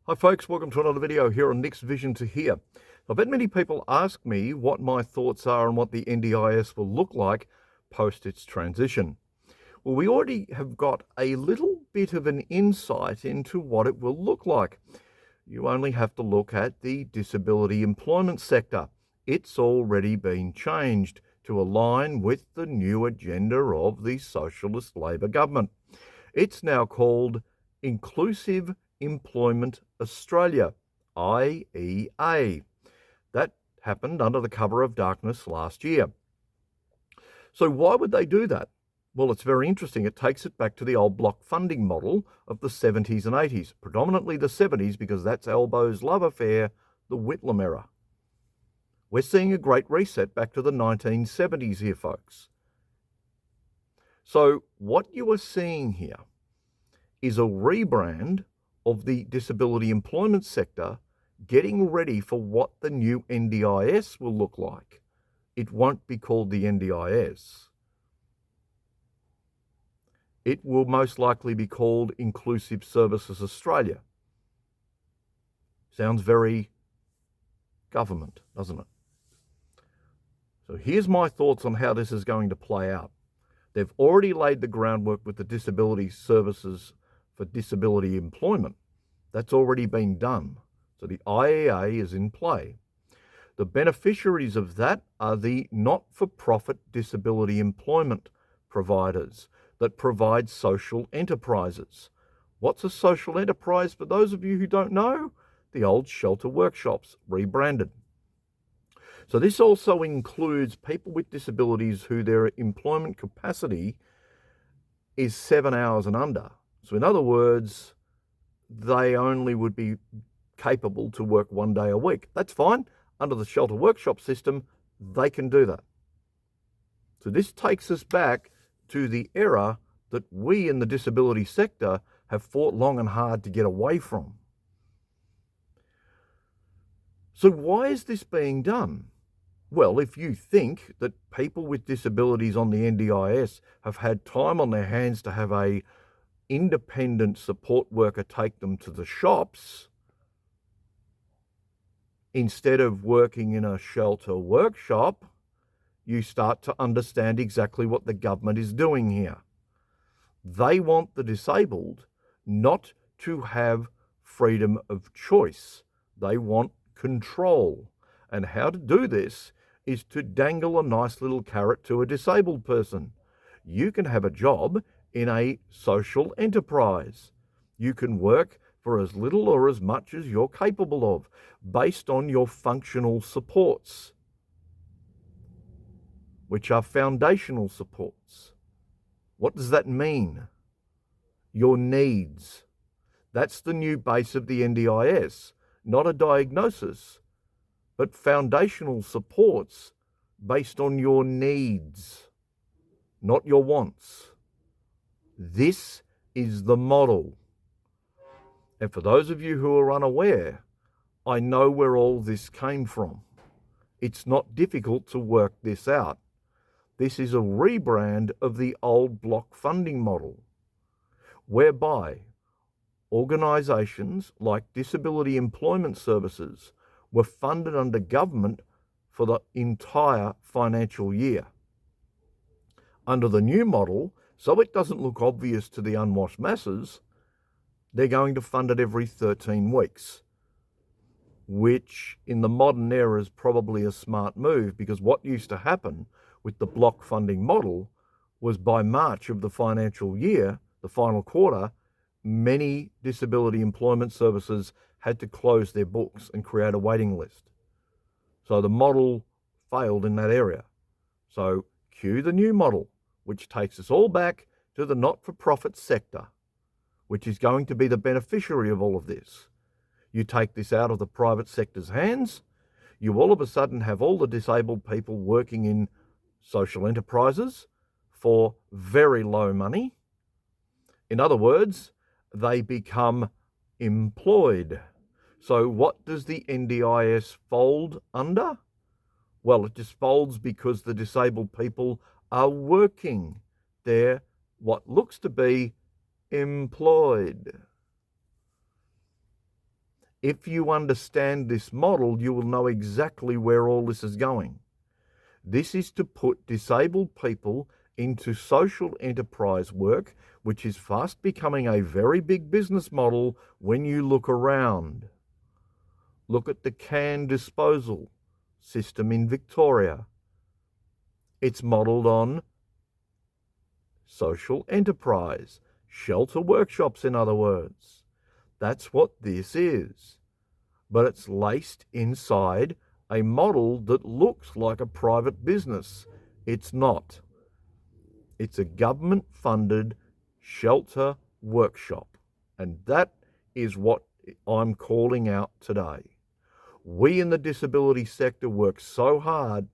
Hi folks, welcome to another video here on Nick's Vision to Hear. I've had many people ask me what my thoughts are on what the NDIS will look like post its transition. Well, we already have got a little bit of an insight into what it will look like. You only have to look at the disability employment sector. It's already been changed to align with the new agenda of the Socialist Labor government. It's now called Inclusive Employment Australia, IEA. That happened under the cover of darkness last year. So why would they do that? Well, it's very interesting. It takes it back to the old block funding model of the 70s and 80s, predominantly the 70s because that's Albo's love affair, the Whitlam era. We're seeing a great reset back to the 1970s here, folks. So what you are seeing here is a rebrand of the disability employment sector getting ready for what the new NDIS will look like. It won't be called the NDIS. It will most likely be called Inclusive Services Australia. Sounds very government, doesn't it? So here's my thoughts on how this is going to play out. They've already laid the groundwork with the disability services for disability employment. That's already been done. So the IEA is in play. The beneficiaries of that are the not-for-profit disability employment providers that provide social enterprises. What's a social enterprise? For those of you who don't know, the old shelter workshops rebranded. So this also includes people with disabilities who their employment capacity is 7 hours and under. So in other words, they only would be capable to work 1 day a week. That's fine. Under the shelter workshop system, they can do that. So this takes us back to the era that we in the disability sector have fought long and hard to get away from. So why is this being done? Well, if you think that people with disabilities on the NDIS have had time on their hands to have a independent support worker take them to the shops instead of working in a shelter workshop, you start to understand exactly what the government is doing here. They want the disabled not to have freedom of choice. They want control. And how to do this is to dangle a nice little carrot to a disabled person. You can have a job in a social enterprise. You can work for as little or as much as you're capable of, based on your functional supports, which are foundational supports. What does that mean? Your needs. That's the new base of the NDIS, not a diagnosis, but foundational supports based on your needs, not your wants. This is the model. And for those of you who are unaware, I know where all this came from. It's not difficult to work this out. This is a rebrand of the old block funding model, whereby organisations like Disability Employment Services were funded under government for the entire financial year. Under the new model, so it doesn't look obvious to the unwashed masses, they're going to fund it every 13 weeks, which in the modern era is probably a smart move, because what used to happen with the block funding model was by March of the financial year, the final quarter, many disability employment services had to close their books and create a waiting list. So the model failed in that area. So cue the new model, which takes us all back to the not-for-profit sector, which is going to be the beneficiary of all of this. You take this out of the private sector's hands, you all of a sudden have all the disabled people working in social enterprises for very low money. In other words, they become employed. So what does the NDIS fold under? Well, it just folds because the disabled people are working. They're what looks to be employed. If you understand this model, you will know exactly where all this is going. This is to put disabled people into social enterprise work, which is fast becoming a very big business model when you look around. Look at the can disposal system in Victoria. It's modelled on social enterprise, shelter workshops, in other words. That's what this is. But it's laced inside a model that looks like a private business. It's not. It's a government-funded shelter workshop. And that is what I'm calling out today. We in the disability sector work so hard,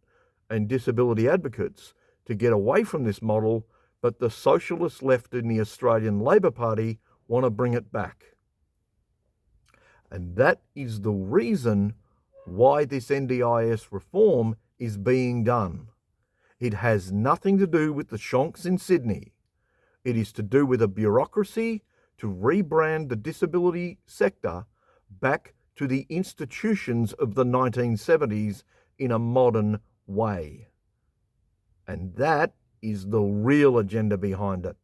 and disability advocates, to get away from this model, but the socialist left in the Australian Labor Party want to bring it back. And that is the reason why this NDIS reform is being done. It has nothing to do with the shonks in Sydney. It is to do with a bureaucracy to rebrand the disability sector back to the institutions of the 1970s in a modern way. And that is the real agenda behind it.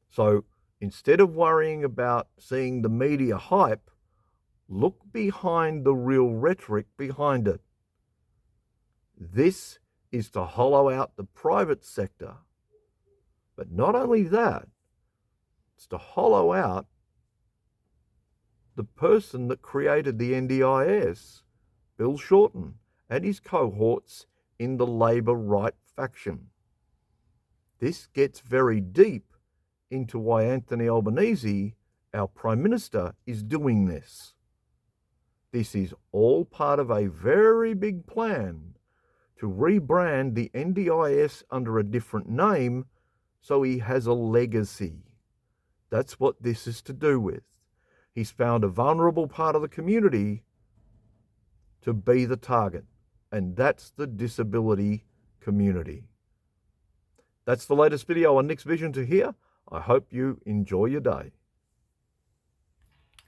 So instead of worrying about seeing the media hype, look behind the real rhetoric behind it. This is to hollow out the private sector. But not only that, it's to hollow out the person that created the NDIS, Bill Shorten, and his cohorts in the Labor right faction. This gets very deep into why Anthony Albanese, our Prime Minister, is doing this. This is all part of a very big plan to rebrand the NDIS under a different name so he has a legacy. That's what this is to do with. He's found a vulnerable part of the community to be the target, and that's the disability community. That's the latest video on Nick's Vision to Here. I hope you enjoy your day.